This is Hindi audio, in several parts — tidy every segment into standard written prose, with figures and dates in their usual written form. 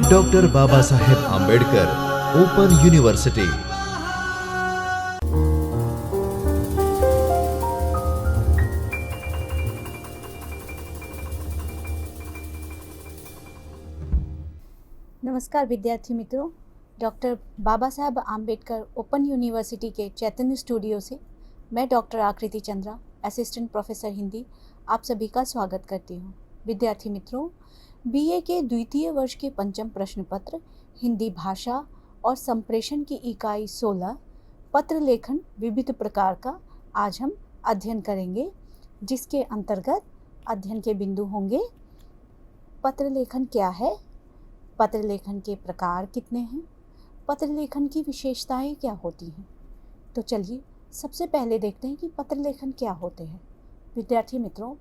Doctor Baba Saheb Ambedkar open university. नमस्कार विद्यार्थी मित्रों, doctor Baba Saheb Ambedkar open university के चैतन्य स्टूडियो से मैं डॉक्टर आकृति चंद्रा, असिस्टेंट प्रोफेसर हिंदी, आप सभी का स्वागत करती हूँ। विद्यार्थी मित्रों, बीए के द्वितीय वर्ष के पंचम प्रश्न पत्र हिंदी भाषा और संप्रेषण की इकाई 16 पत्र लेखन विविध प्रकार का आज हम अध्ययन करेंगे, जिसके अंतर्गत अध्ययन के बिंदु होंगे पत्र लेखन क्या है, पत्र लेखन के प्रकार कितने हैं, पत्र लेखन की विशेषताएं क्या होती हैं। तो चलिए सबसे पहले देखते हैं कि पत्र लेखन क्या होते हैं। विद्यार्थी मित्रों,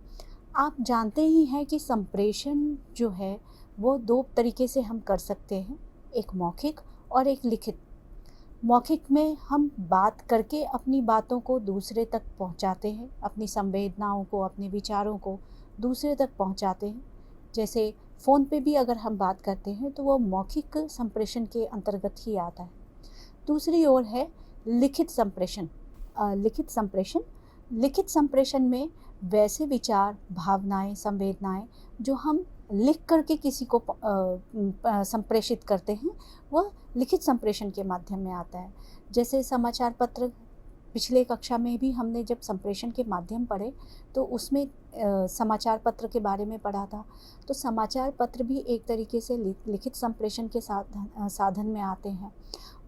आप जानते ही हैं कि संप्रेषण जो है वो दो तरीके से हम कर सकते हैं, एक मौखिक और एक लिखित। मौखिक में हम बात करके अपनी बातों को दूसरे तक पहुंचाते हैं, अपनी संवेदनाओं को, अपने विचारों को दूसरे तक पहुंचाते हैं। जैसे फ़ोन पे भी अगर हम बात करते हैं तो वो मौखिक संप्रेषण के अंतर्गत ही आता है। दूसरी ओर है लिखित संप्रेषण। लिखित संप्रेषण में वैसे विचार, भावनाएं, संवेदनाएं जो हम लिख करके किसी को संप्रेषित करते हैं, वह लिखित संप्रेषण के माध्यम में आता है। जैसे समाचार पत्र, पिछले कक्षा में भी हमने जब संप्रेषण के माध्यम पढ़े तो उसमें समाचार पत्र के बारे में पढ़ा था। तो समाचार पत्र भी एक तरीके से लिखित संप्रेषण के साधन में आते हैं।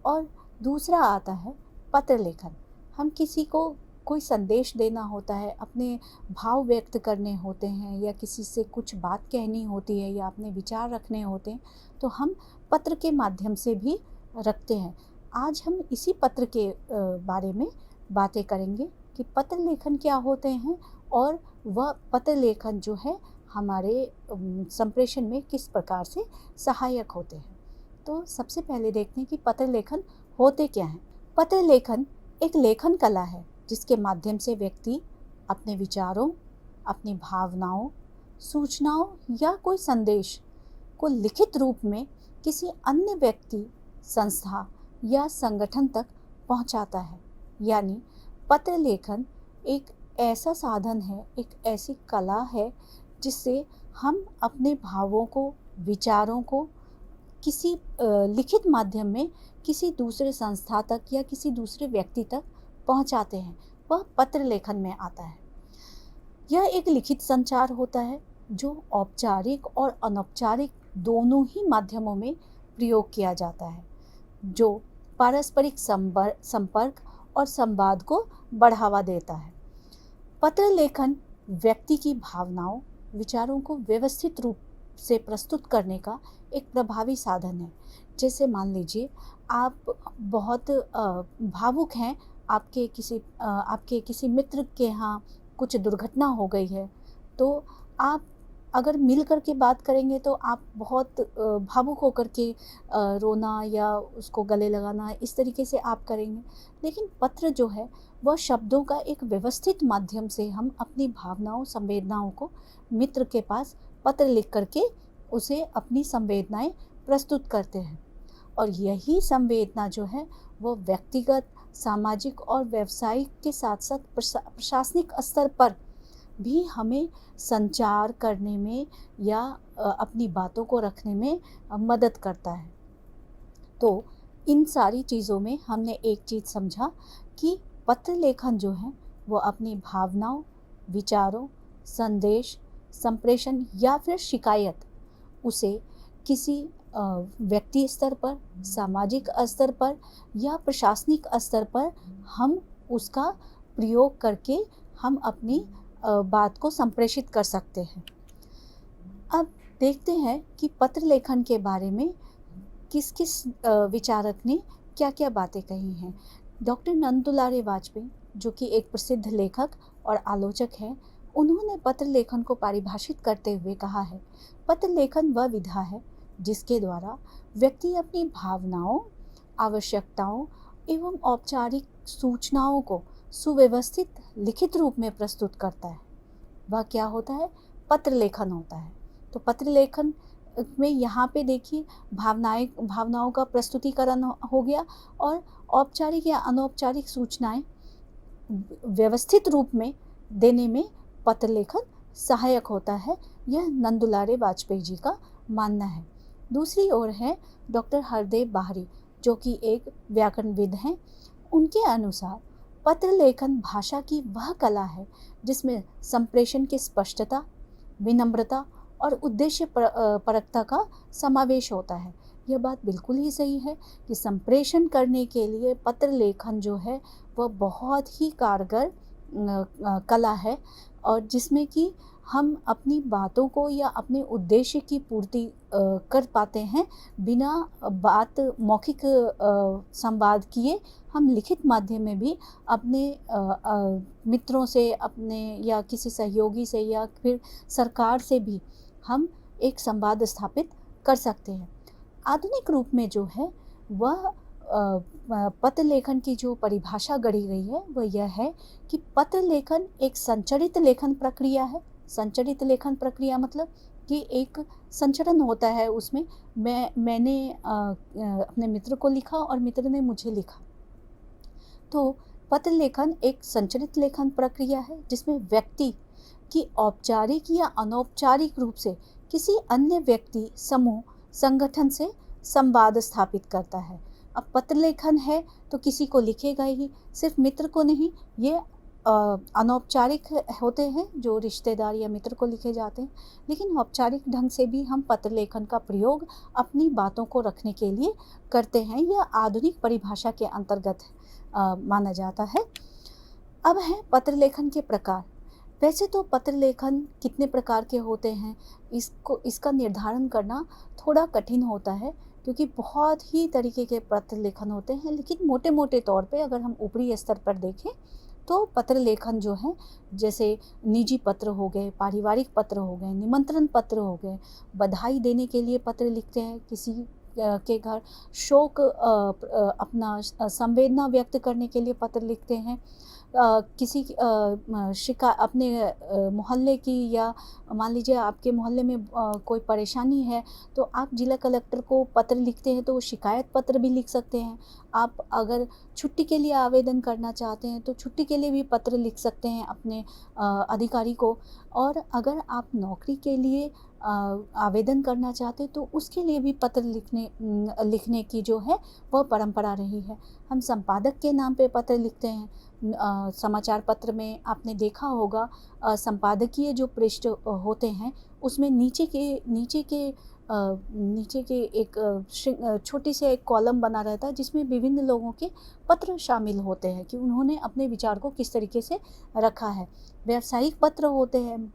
और दूसरा आता है पत्र लेखन। हम किसी को कोई संदेश देना होता है, अपने भाव व्यक्त करने होते हैं, या किसी से कुछ बात कहनी होती है, या अपने विचार रखने होते हैं, तो हम पत्र के माध्यम से भी रखते हैं। आज हम इसी पत्र के बारे में बातें करेंगे कि पत्र लेखन क्या होते हैं और वह पत्र लेखन जो है हमारे संप्रेषण में किस प्रकार से सहायक होते हैं। तो सबसे पहले देखते हैं कि पत्र लेखन होते क्या हैं। पत्र लेखन एक लेखन कला है जिसके माध्यम से व्यक्ति अपने विचारों, अपनी भावनाओं, सूचनाओं या कोई संदेश को लिखित रूप में किसी अन्य व्यक्ति, संस्था या संगठन तक पहुंचाता है। यानी पत्र लेखन एक ऐसा साधन है, एक ऐसी कला है जिससे हम अपने भावों को, विचारों को किसी लिखित माध्यम में किसी दूसरे संस्था तक या किसी दूसरे व्यक्ति तक पहुंचाते हैं। वह पत्र लेखन में आता है। यह एक लिखित संचार होता है जो औपचारिक और अनौपचारिक दोनों ही माध्यमों में प्रयोग किया जाता है, जो पारस्परिक संपर्क और संवाद को बढ़ावा देता है। पत्र लेखन व्यक्ति की भावनाओं, विचारों को व्यवस्थित रूप से प्रस्तुत करने का एक प्रभावी साधन है। जैसे मान लीजिए आप बहुत भावुक हैं, आपके किसी मित्र के यहाँ कुछ दुर्घटना हो गई है, तो आप अगर मिल कर के बात करेंगे तो आप बहुत भावुक होकर के रोना या उसको गले लगाना, इस तरीके से आप करेंगे। लेकिन पत्र जो है वह शब्दों का एक व्यवस्थित माध्यम से हम अपनी भावनाओं, संवेदनाओं को मित्र के पास पत्र लिख करके उसे अपनी संवेदनाएं प्रस्तुत करते हैं। और यही संवेदना जो है वो व्यक्तिगत, सामाजिक और व्यावसायिक के साथ साथ प्रशासनिक स्तर पर भी हमें संचार करने में या अपनी बातों को रखने में मदद करता है। तो इन सारी चीज़ों में हमने एक चीज़ समझा कि पत्र लेखन जो है वो अपनी भावनाओं, विचारों, संदेश, संप्रेषण या फिर शिकायत उसे किसी व्यक्ति स्तर पर, सामाजिक स्तर पर या प्रशासनिक स्तर पर हम उसका प्रयोग करके हम अपनी बात को संप्रेषित कर सकते हैं। अब देखते हैं कि पत्र लेखन के बारे में किस किस विचारक ने क्या क्या बातें कही हैं। डॉक्टर नंद दुलारे वाजपेयी, जो कि एक प्रसिद्ध लेखक और आलोचक हैं, उन्होंने पत्र लेखन को परिभाषित करते हुए कहा है, पत्र लेखन वह विधा है जिसके द्वारा व्यक्ति अपनी भावनाओं, आवश्यकताओं एवं औपचारिक सूचनाओं को सुव्यवस्थित लिखित रूप में प्रस्तुत करता है। वह क्या होता है? पत्र लेखन होता है। तो पत्र लेखन में यहाँ पे देखिए भावनाओं का प्रस्तुतिकरण हो गया, और औपचारिक या अनौपचारिक सूचनाएं व्यवस्थित रूप में देने में पत्र लेखन सहायक होता है। यह नंदुलारे वाजपेयी जी का मानना है। दूसरी ओर है डॉक्टर हरदेव बाहरी, जो कि एक व्याकरणविद हैं। उनके अनुसार पत्र लेखन भाषा की वह कला है जिसमें संप्रेषण की स्पष्टता, विनम्रता और उद्देश्य परकता का समावेश होता है। यह बात बिल्कुल ही सही है कि संप्रेषण करने के लिए पत्र लेखन जो है वह बहुत ही कारगर कला है, और जिसमें कि हम अपनी बातों को या अपने उद्देश्य की पूर्ति कर पाते हैं बिना बात मौखिक संवाद किए। हम लिखित माध्यम में भी अपने मित्रों से, अपने या किसी सहयोगी से या फिर सरकार से भी हम एक संवाद स्थापित कर सकते हैं। आधुनिक रूप में जो है वह पत्र लेखन की जो परिभाषा गढ़ी गई है वह यह है कि पत्र लेखन एक संचरित लेखन प्रक्रिया है। संचरित लेखन प्रक्रिया मतलब कि एक संचरण होता है, उसमें मैंने अपने मित्र को लिखा और मित्र ने मुझे लिखा। तो पत्र लेखन एक संचरित लेखन प्रक्रिया है जिसमें व्यक्ति की औपचारिक या अनौपचारिक रूप से किसी अन्य व्यक्ति, समूह, संगठन से संवाद स्थापित करता है। अब पत्र लेखन है तो किसी को लिखेगा ही, सिर्फ मित्र को नहीं। ये अनौपचारिक होते हैं जो रिश्तेदार या मित्र को लिखे जाते हैं, लेकिन औपचारिक ढंग से भी हम पत्र लेखन का प्रयोग अपनी बातों को रखने के लिए करते हैं। यह आधुनिक परिभाषा के अंतर्गत माना जाता है। अब है पत्र लेखन के प्रकार। वैसे तो पत्र लेखन कितने प्रकार के होते हैं इसका निर्धारण करना थोड़ा कठिन होता है, क्योंकि बहुत ही तरीके के पत्र लेखन होते हैं। लेकिन मोटे मोटे तौर पे अगर हम ऊपरी स्तर पर देखें तो पत्र लेखन जो है, जैसे निजी पत्र हो गए, पारिवारिक पत्र हो गए, निमंत्रण पत्र हो गए, बधाई देने के लिए पत्र लिखते हैं, किसी के घर शोक अपना संवेदना व्यक्त करने के लिए पत्र लिखते हैं, किसी अपने मोहल्ले की, या मान लीजिए आपके मोहल्ले में कोई परेशानी है तो आप जिला कलेक्टर को पत्र लिखते हैं, तो शिकायत पत्र भी लिख सकते हैं। आप अगर छुट्टी के लिए आवेदन करना चाहते हैं तो छुट्टी के लिए भी पत्र लिख सकते हैं अपने अधिकारी को। और अगर आप नौकरी के लिए आवेदन करना चाहते तो उसके लिए भी पत्र लिखने की जो है वह परंपरा रही है। हम संपादक के नाम पे पत्र लिखते हैं। समाचार पत्र में आपने देखा होगा संपादकीय जो पृष्ठ होते हैं उसमें नीचे के एक छोटी से एक कॉलम बना रहता है जिसमें विभिन्न लोगों के पत्र शामिल होते हैं कि उन्होंने अपने विचार को किस तरीके से रखा है। व्यावसायिक पत्र होते हैं।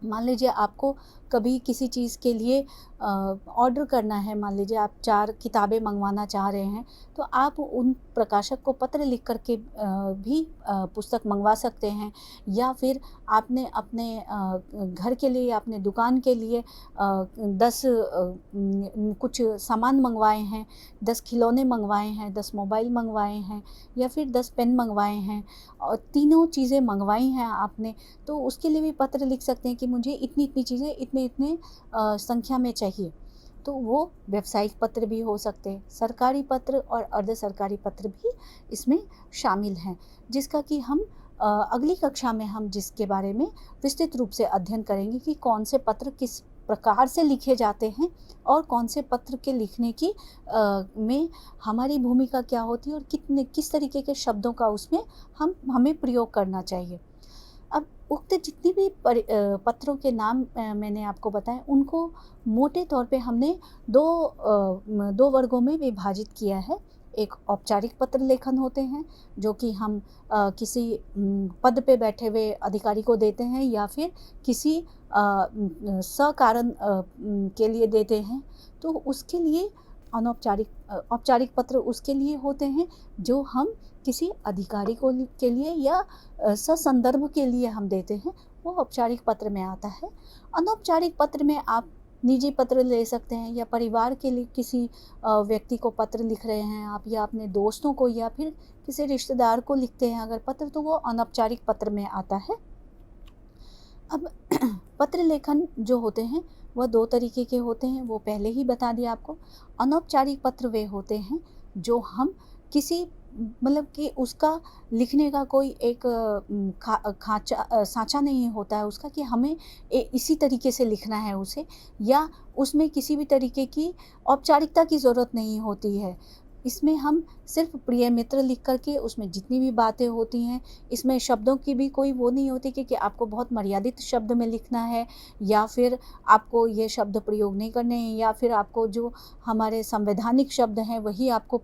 मान लीजिए आपको कभी किसी चीज़ के लिए ऑर्डर करना है, मान लीजिए आप 4 किताबें मंगवाना चाह रहे हैं, तो आप उन प्रकाशक को पत्र लिख करके भी पुस्तक मंगवा सकते हैं। या फिर आपने अपने घर के लिए, अपने दुकान के लिए 10 कुछ सामान मंगवाए हैं, 10 खिलौने मंगवाए हैं, 10 मोबाइल मंगवाए हैं, या फिर 10 पेन मंगवाए हैं, और तीनों चीज़ें मंगवाई हैं आपने, तो उसके लिए भी पत्र लिख सकते हैं कि मुझे इतनी इतनी चीज़ें इतने संख्या में चाहिए। तो वो व्यावसायिक पत्र भी हो सकते हैं। सरकारी पत्र और अर्ध सरकारी पत्र भी इसमें शामिल हैं, जिसका कि हम अगली कक्षा में हम जिसके बारे में विस्तृत रूप से अध्ययन करेंगे कि कौन से पत्र किस प्रकार से लिखे जाते हैं और कौन से पत्र के लिखने की में हमारी भूमिका क्या होती है और किस तरीके के शब्दों का उसमें हमें प्रयोग करना चाहिए। अब उक्त जितनी भी पत्रों के नाम मैंने आपको बताए, उनको मोटे तौर पे हमने दो वर्गों में विभाजित किया है। एक औपचारिक पत्र लेखन होते हैं जो कि हम किसी पद पे बैठे हुए अधिकारी को देते हैं या फिर किसी सकारण के लिए देते हैं, तो उसके लिए औपचारिक पत्र उसके लिए होते हैं जो हम किसी अधिकारी के लिए या ससंदर्भ के लिए हम देते हैं, वो औपचारिक पत्र में आता है। अनौपचारिक पत्र में आप निजी पत्र ले सकते हैं, या परिवार के लिए किसी व्यक्ति को पत्र लिख रहे हैं आप, या अपने दोस्तों को या फिर किसी रिश्तेदार को लिखते हैं अगर पत्र, तो वो अनौपचारिक पत्र में आता है। अब पत्र लेखन जो होते हैं वह दो तरीके के होते हैं, वो पहले ही बता दिया आपको। अनौपचारिक पत्र वे होते हैं जो हम किसी मतलब कि उसका लिखने का कोई एक साँचा नहीं होता है उसका, कि हमें इसी तरीके से लिखना है उसे, या उसमें किसी भी तरीके की औपचारिकता की ज़रूरत नहीं होती है। इसमें हम सिर्फ़ प्रिय मित्र लिख कर के उसमें जितनी भी बातें होती हैं, इसमें शब्दों की भी कोई वो नहीं होती कि आपको बहुत मर्यादित शब्द में लिखना है, या फिर आपको ये शब्द प्रयोग नहीं करने हैं, या फिर आपको जो हमारे संवैधानिक शब्द हैं वही आपको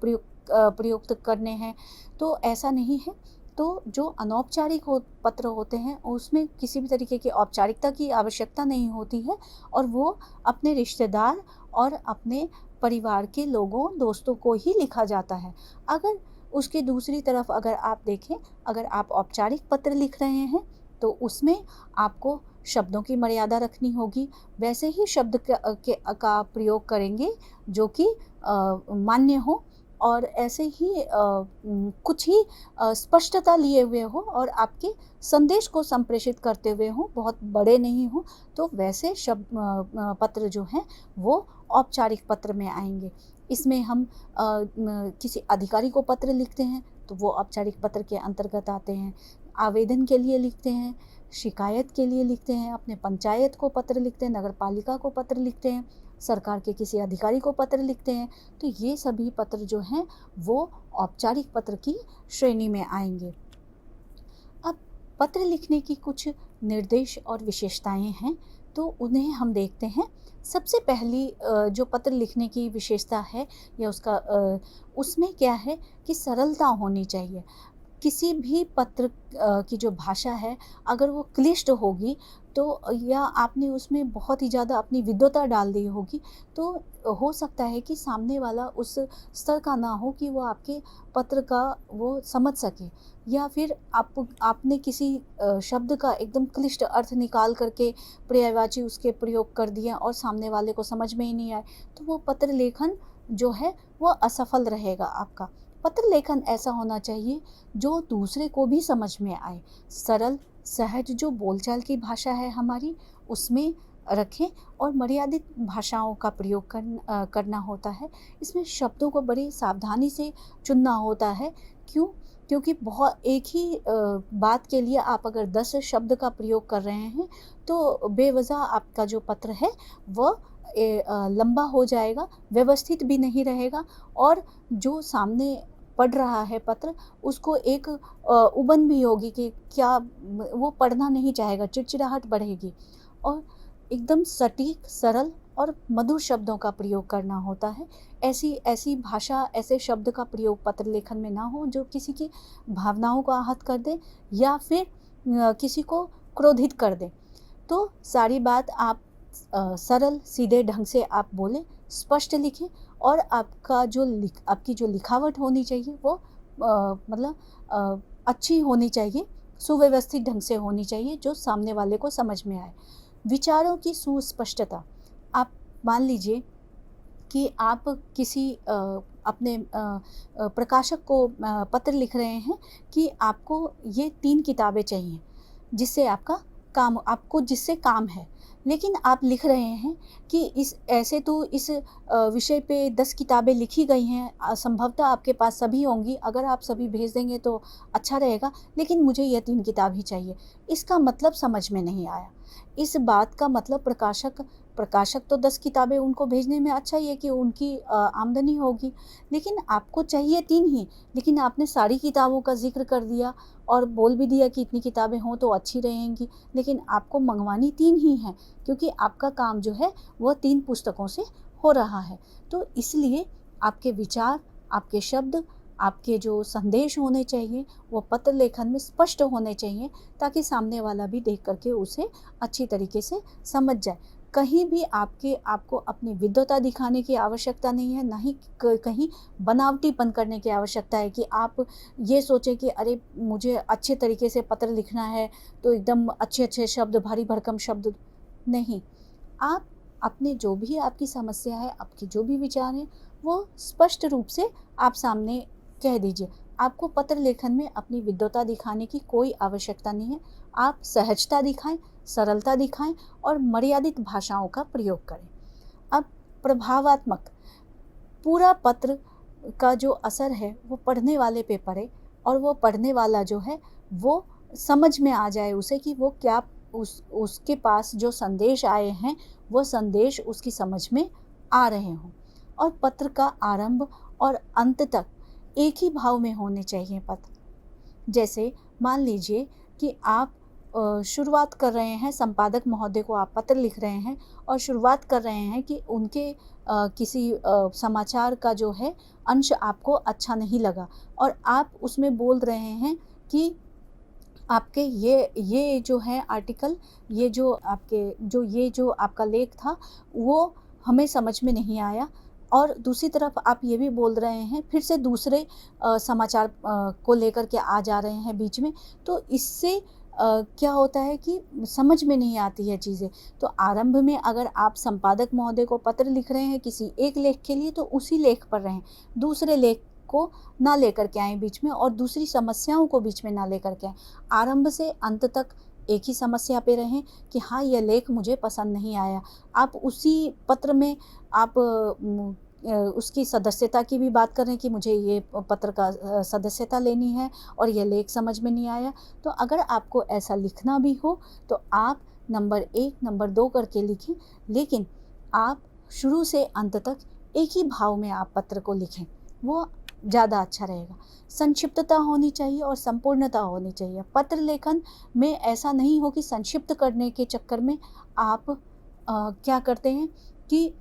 प्रयुक्त करने हैं, तो ऐसा नहीं है। तो जो अनौपचारिक पत्र होते हैं उसमें किसी भी तरीके की औपचारिकता की आवश्यकता नहीं होती है, और वो अपने रिश्तेदार और अपने परिवार के लोगों दोस्तों को ही लिखा जाता है। अगर उसकी दूसरी तरफ अगर आप देखें, अगर आप औपचारिक पत्र लिख रहे हैं तो उसमें आपको शब्दों की मर्यादा रखनी होगी, वैसे ही शब्द का प्रयोग करेंगे जो कि मान्य हो, और ऐसे ही कुछ ही स्पष्टता लिए हुए हो और आपके संदेश को संप्रेषित करते हुए हों, बहुत बड़े नहीं हों, तो वैसे पत्र जो हैं वो औपचारिक पत्र में आएँगे। इसमें हम किसी अधिकारी को पत्र लिखते हैं तो वो औपचारिक पत्र के अंतर्गत आते हैं। आवेदन के लिए लिखते हैं, शिकायत के लिए लिखते हैं, अपने पंचायत को पत्र लिखते हैं, नगर पालिका को पत्र लिखते हैं, सरकार के किसी अधिकारी को पत्र लिखते हैं, तो ये सभी पत्र जो हैं वो औपचारिक पत्र की श्रेणी में आएंगे। अब पत्र लिखने की कुछ निर्देश और विशेषताएं हैं, तो उन्हें हम देखते हैं। सबसे पहली जो पत्र लिखने की विशेषता है या उसमें क्या है कि सरलता होनी चाहिए। किसी भी पत्र की जो भाषा है अगर वो क्लिष्ट होगी, तो या आपने उसमें बहुत ही ज़्यादा अपनी विद्वता डाल दी होगी, तो हो सकता है कि सामने वाला उस स्तर का ना हो कि वो आपके पत्र का वो समझ सके, या फिर आपने किसी शब्द का एकदम क्लिष्ट अर्थ निकाल करके पर्यायवाची उसके प्रयोग कर दिया और सामने वाले को समझ में ही नहीं आए, तो वो पत्र लेखन जो है वो असफल रहेगा आपका। पत्र लेखन ऐसा होना चाहिए जो दूसरे को भी समझ में आए, सरल सहज जो बोलचाल की भाषा है हमारी उसमें रखें, और मर्यादित भाषाओं का प्रयोग करना होता है। इसमें शब्दों को बड़ी सावधानी से चुनना होता है। क्यों? क्योंकि बहुत एक ही बात के लिए आप अगर 10 शब्द का प्रयोग कर रहे हैं तो बेवजह आपका जो पत्र है वह लंबा हो जाएगा, व्यवस्थित भी नहीं रहेगा, और जो सामने पढ़ रहा है पत्र उसको एक उबन भी होगी कि क्या वो पढ़ना नहीं चाहेगा, चिड़चिड़ाहट बढ़ेगी। और एकदम सटीक, सरल और मधुर शब्दों का प्रयोग करना होता है। ऐसी भाषा, ऐसे शब्द का प्रयोग पत्र लेखन में ना हो जो किसी की भावनाओं को आहत कर दे या फिर किसी को क्रोधित कर दे। तो सारी बात आप सरल सीधे ढंग से आप बोलें, स्पष्ट लिखें, और आपकी जो लिखावट होनी चाहिए वो अच्छी होनी चाहिए, सुव्यवस्थित ढंग से होनी चाहिए जो सामने वाले को समझ में आए। विचारों की सुस्पष्टता। आप मान लीजिए कि आप किसी अपने प्रकाशक को पत्र लिख रहे हैं कि आपको ये 3 किताबें चाहिए जिससे जिससे काम है, लेकिन आप लिख रहे हैं कि इस विषय पे 10 किताबें लिखी गई हैं, संभवतः आपके पास सभी होंगी, अगर आप सभी भेज देंगे तो अच्छा रहेगा, लेकिन मुझे ये 3 किताब ही चाहिए। इसका मतलब समझ में नहीं आया। इस बात का मतलब प्रकाशक तो 10 किताबें उनको भेजने में अच्छा ही है कि उनकी आमदनी होगी, लेकिन आपको चाहिए 3 ही, लेकिन आपने सारी किताबों का ज़िक्र कर दिया और बोल भी दिया कि इतनी किताबें हों तो अच्छी रहेंगी, लेकिन आपको मंगवानी 3 ही हैं क्योंकि आपका काम जो है वह 3 पुस्तकों से हो रहा है। तो इसलिए आपके विचार, आपके शब्द, आपके जो संदेश होने चाहिए वो पत्र लेखन में स्पष्ट होने चाहिए, ताकि सामने वाला भी देख करके उसे अच्छी तरीके से समझ जाए। कहीं भी आपको अपनी विद्वता दिखाने की आवश्यकता नहीं है, ना ही कहीं बनावटीपन करने की आवश्यकता है कि आप ये सोचें कि अरे मुझे अच्छे तरीके से पत्र लिखना है तो एकदम अच्छे शब्द, भारी भरकम शब्द नहीं। आप अपने जो भी आपकी समस्या है, आपके जो भी विचार हैं, वो स्पष्ट रूप से आप सामने कह दीजिए। आपको पत्र लेखन में अपनी विद्वता दिखाने की कोई आवश्यकता नहीं है। आप सहजता दिखाएं, सरलता दिखाएं और मर्यादित भाषाओं का प्रयोग करें। अब प्रभावात्मक, पूरा पत्र का जो असर है वो पढ़ने वाले पे पड़े और वो पढ़ने वाला जो है वो समझ में आ जाए उसे कि वो क्या उसके पास जो संदेश आए हैं वो संदेश उसकी समझ में आ रहे हों। और पत्र का आरंभ और अंत तक एक ही भाव में होने चाहिए पत्र। जैसे मान लीजिए कि आप शुरुआत कर रहे हैं, संपादक महोदय को आप पत्र लिख रहे हैं और शुरुआत कर रहे हैं कि उनके किसी समाचार का जो है अंश आपको अच्छा नहीं लगा और आप उसमें बोल रहे हैं कि आपके ये जो है आर्टिकल, ये जो आपका लेख था वो हमें समझ में नहीं आया। और दूसरी तरफ आप ये भी बोल रहे हैं, फिर से दूसरे समाचार को लेकर के आ जा रहे हैं बीच में, तो इससे क्या होता है कि समझ में नहीं आती है चीज़ें। तो आरंभ में अगर आप संपादक महोदय को पत्र लिख रहे हैं किसी एक लेख के लिए, तो उसी लेख पर रहें, दूसरे लेख को ना लेकर के आएँ बीच में और दूसरी समस्याओं को बीच में ना लेकर के आएँ। आरंभ से अंत तक एक ही समस्या पे रहें कि हाँ, यह लेख मुझे पसंद नहीं आया। आप उसी पत्र में आप उसकी सदस्यता की भी बात करें कि मुझे ये पत्र का सदस्यता लेनी है और यह लेख समझ में नहीं आया। तो अगर आपको ऐसा लिखना भी हो तो आप नंबर 1, नंबर 2 करके लिखें, लेकिन आप शुरू से अंत तक एक ही भाव में आप पत्र को लिखें, वो ज़्यादा अच्छा रहेगा। संक्षिप्तता होनी चाहिए और संपूर्णता होनी चाहिए। पत्र लेखन में ऐसा नहीं हो कि संक्षिप्त करने के चक्कर में आप क्या करते हैं कि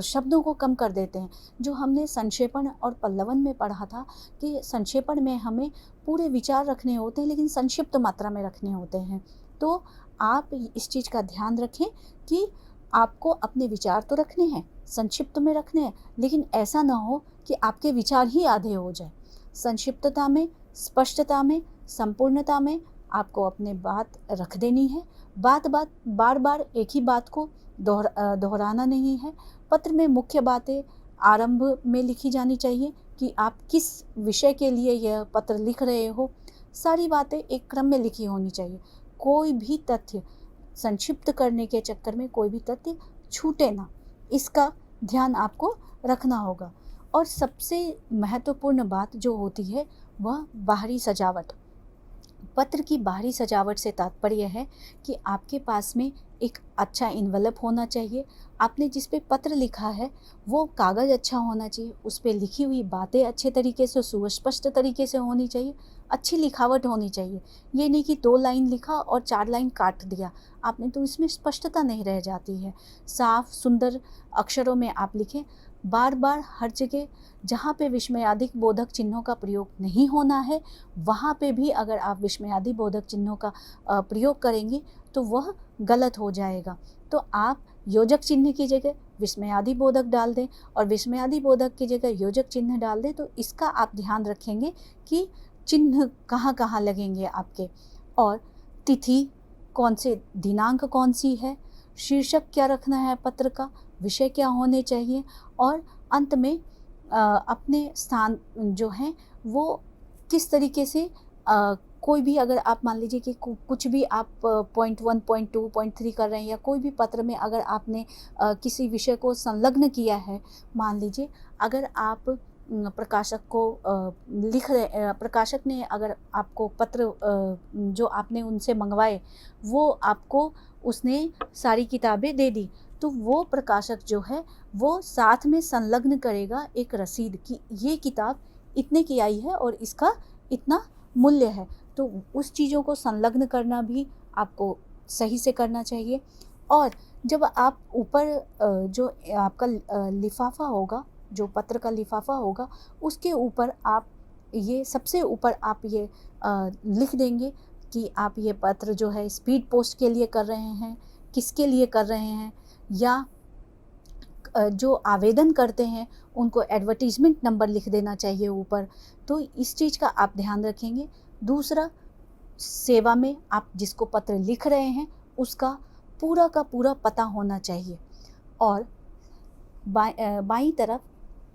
शब्दों को कम कर देते हैं। जो हमने संक्षेपण और पल्लवन में पढ़ा था कि संक्षेपण में हमें पूरे विचार रखने होते हैं लेकिन संक्षिप्त मात्रा में रखने होते हैं। तो आप इस चीज़ का ध्यान रखें कि आपको अपने विचार तो रखने हैं, संक्षिप्त में रखने हैं, लेकिन ऐसा ना हो कि आपके विचार ही आधे हो जाए। संक्षिप्तता में, स्पष्टता में, संपूर्णता में आपको अपने बात रख देनी है। बार बार एक ही बात को दोहराना नहीं है। पत्र में मुख्य बातें आरंभ में लिखी जानी चाहिए कि आप किस विषय के लिए यह पत्र लिख रहे हो। सारी बातें एक क्रम में लिखी होनी चाहिए। कोई भी तथ्य संक्षिप्त करने के चक्कर में कोई भी तथ्य छूटे ना, इसका ध्यान आपको रखना होगा। और सबसे महत्वपूर्ण बात जो होती है वह बाहरी सजावट। पत्र की बाहरी सजावट से तात्पर्य है कि आपके पास में एक अच्छा इन्वेलप होना चाहिए। आपने जिस पे पत्र लिखा है वो कागज़ अच्छा होना चाहिए, उस पे लिखी हुई बातें अच्छे तरीके से, सुस्पष्ट तरीके से होनी चाहिए, अच्छी लिखावट होनी चाहिए। ये नहीं कि 2 लाइन लिखा और 4 लाइन काट दिया आपने, तो इसमें स्पष्टता नहीं रह जाती है। साफ सुंदर अक्षरों में आप लिखें। बार बार हर जगह जहाँ पे विस्मयादिक बोधक चिन्हों का प्रयोग नहीं होना है वहाँ पे भी अगर आप विस्मयादि बोधक चिन्हों का प्रयोग करेंगे तो वह गलत हो जाएगा। तो आप योजक चिन्ह की जगह विस्मयादि बोधक डाल दें और विस्मयादि बोधक की जगह योजक चिन्ह डाल दें। तो इसका आप ध्यान रखेंगे कि चिन्ह कहाँ कहाँ लगेंगे आपके, और तिथि कौन से, दिनांक कौन सी है, शीर्षक क्या रखना है पत्र का, विषय क्या होने चाहिए, और अंत में अपने स्थान जो हैं वो किस तरीके से कोई भी अगर आप मान लीजिए कि कुछ भी आप पॉइंट 1, पॉइंट 2, पॉइंट 3 कर रहे हैं या कोई भी पत्र में अगर आपने किसी विषय को संलग्न किया है, मान लीजिए अगर आप प्रकाशक को लिख रहे, प्रकाशक ने अगर आपको पत्र जो आपने उनसे मंगवाए वो आपको उसने सारी किताबें दे दी, तो वो प्रकाशक जो है वो साथ में संलग्न करेगा एक रसीद कि ये किताब इतने की आई है और इसका इतना मूल्य है। तो उस चीज़ों को संलग्न करना भी आपको सही से करना चाहिए। और जब आप ऊपर जो आपका लिफाफा होगा, जो पत्र का लिफाफा होगा, उसके ऊपर आप ये सबसे ऊपर आप ये लिख देंगे कि आप ये पत्र जो है स्पीड पोस्ट के लिए कर रहे हैं, किसके लिए कर रहे हैं, या जो आवेदन करते हैं उनको एडवर्टीज़मेंट नंबर लिख देना चाहिए ऊपर। तो इस चीज़ का आप ध्यान रखेंगे। दूसरा, सेवा में आप जिसको पत्र लिख रहे हैं उसका पूरा का पूरा पता होना चाहिए। और बाईं तरफ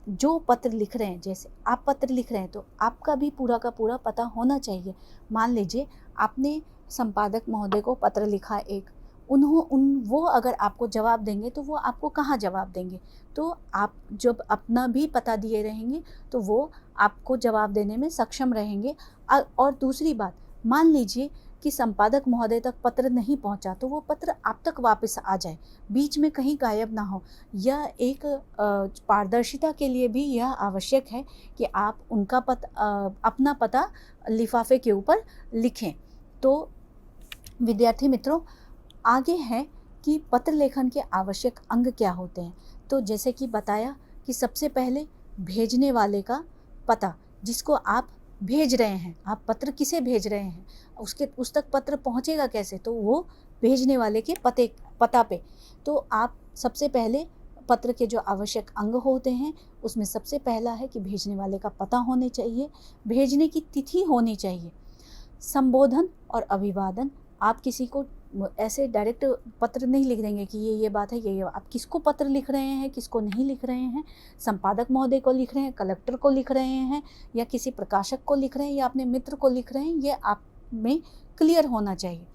जो पत्र लिख रहे हैं, जैसे आप पत्र लिख रहे हैं तो आपका भी पूरा का पूरा पता होना चाहिए। मान लीजिए आपने संपादक महोदय को पत्र लिखा एक, वो अगर आपको जवाब देंगे तो वो आपको कहाँ जवाब देंगे? तो आप जब अपना भी पता दिए रहेंगे तो वो आपको जवाब देने में सक्षम रहेंगे। और दूसरी बात, मान लीजिए कि संपादक महोदय तक पत्र नहीं पहुंचा, तो वो पत्र आप तक वापस आ जाए, बीच में कहीं गायब ना हो। यह एक पारदर्शिता के लिए भी यह आवश्यक है कि आप उनका अपना पता लिफाफे के ऊपर लिखें। तो विद्यार्थी मित्रों, आगे है कि पत्र लेखन के आवश्यक अंग क्या होते हैं। तो जैसे कि बताया कि सबसे पहले भेजने वाले का पता, जिसको आप भेज रहे हैं, आप पत्र किसे भेज रहे हैं, उस तक पत्र पहुंचेगा कैसे? तो वो भेजने वाले के पता पे। तो आप सबसे पहले पत्र के जो आवश्यक अंग होते हैं उसमें सबसे पहला है कि भेजने वाले का पता होने चाहिए, भेजने की तिथि होनी चाहिए, संबोधन और अभिवादन। आप किसी को ऐसे डायरेक्ट पत्र नहीं लिख देंगे कि ये बात है, ये आप किसको पत्र लिख रहे हैं, किसको नहीं लिख रहे हैं, संपादक महोदय को लिख रहे हैं, कलेक्टर को लिख रहे हैं, या किसी प्रकाशक को लिख रहे हैं, या अपने मित्र को लिख रहे हैं, ये आप में क्लियर होना चाहिए।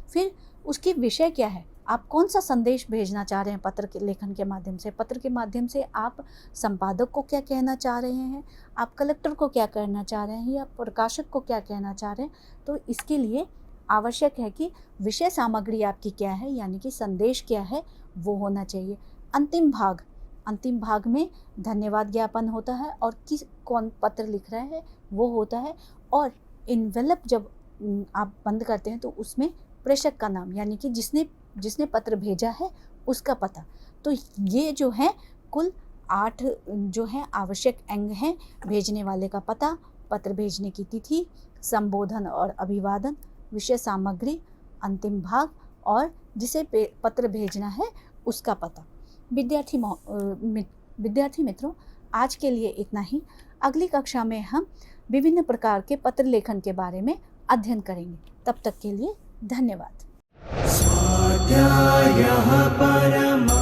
फिर उसकी विषय क्या है, आप कौन सा संदेश भेजना चाह रहे हैं पत्र के लेखन के माध्यम से। पत्र के माध्यम से आप संपादक को क्या कहना चाह रहे हैं, आप कलेक्टर को क्या कहना चाह रहे हैं, या प्रकाशक को क्या कहना चाह रहे हैं। तो इसके लिए आवश्यक है कि विषय सामग्री आपकी क्या है, यानी कि संदेश क्या है, वो होना चाहिए। अंतिम भाग में धन्यवाद ज्ञापन होता है और कौन पत्र लिख रहा है वो होता है। और इन्वेलप जब आप बंद करते हैं तो उसमें प्रेषक का नाम, यानी कि जिसने पत्र भेजा है उसका पता। तो ये जो है कुल 8 जो है आवश्यक अंग हैं। भेजने वाले का पता, पत्र भेजने की तिथि, संबोधन और अभिवादन, विषय सामग्री, अंतिम भाग और जिसे पत्र भेजना है उसका पता। विद्यार्थी मित्रों, आज के लिए इतना ही। अगली कक्षा में हम विभिन्न प्रकार के पत्र लेखन के बारे में अध्ययन करेंगे। तब तक के लिए धन्यवाद। स्वाध्यायः परमः।